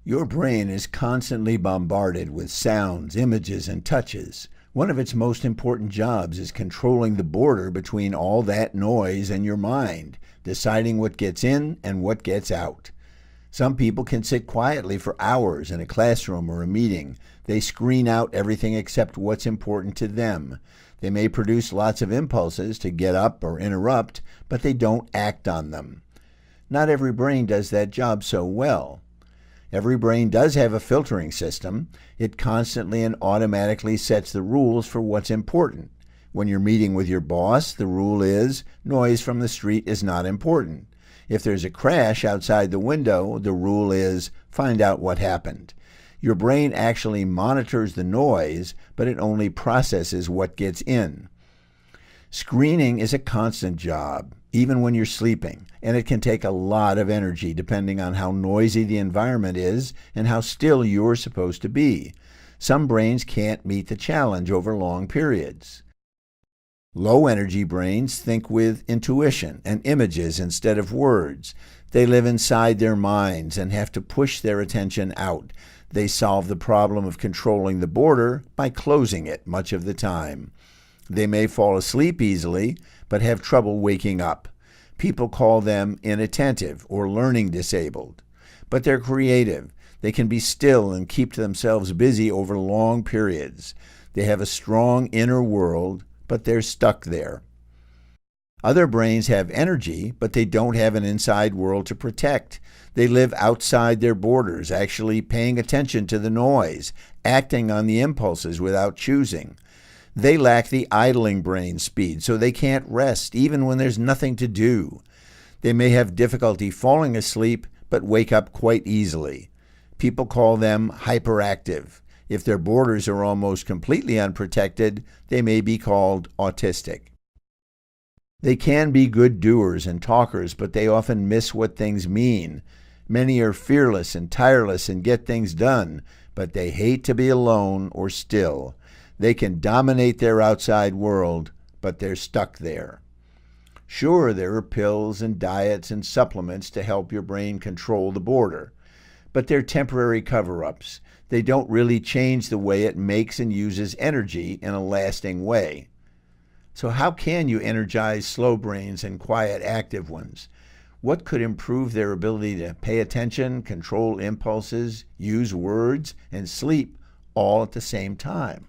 Your brain is constantly bombarded with sounds, images, and touches. One of its most important jobs is controlling the border between all that noise and your mind, deciding what gets in and what gets out. Some people can sit quietly for hours in a classroom or a meeting. They screen out everything except what's important to them. They may produce lots of impulses to get up or interrupt, but they don't act on them. Not every brain does that job so well. Every brain does have a filtering system. It constantly and automatically sets the rules for what's important. When you're meeting with your boss, the rule is noise from the street is not important. If there's a crash outside the window, the rule is find out what happened. Your brain actually monitors the noise, but it only processes what gets in. Screening is a constant job, even when you're sleeping, and it can take a lot of energy depending on how noisy the environment is and how still you're supposed to be. Some brains can't meet the challenge over long periods. Low-energy brains think with intuition and images instead of words. They live inside their minds and have to push their attention out. They solve the problem of controlling the border by closing it much of the time. They may fall asleep easily, but have trouble waking up. People call them inattentive or learning disabled. But they're creative. They can be still and keep themselves busy over long periods. They have a strong inner world, but they're stuck there. Other brains have energy, but they don't have an inside world to protect. They live outside their borders, actually paying attention to the noise, acting on the impulses without choosing. They lack the idling brain speed, so they can't rest, even when there's nothing to do. They may have difficulty falling asleep, but wake up quite easily. People call them hyperactive. If their borders are almost completely unprotected, they may be called autistic. They can be good doers and talkers, but they often miss what things mean. Many are fearless and tireless and get things done, but they hate to be alone or still. They can dominate their outside world, but they're stuck there. Sure, there are pills and diets and supplements to help your brain control the border, but they're temporary cover-ups. They don't really change the way it makes and uses energy in a lasting way. So how can you energize slow brains and quiet active ones? What could improve their ability to pay attention, control impulses, use words, and sleep all at the same time?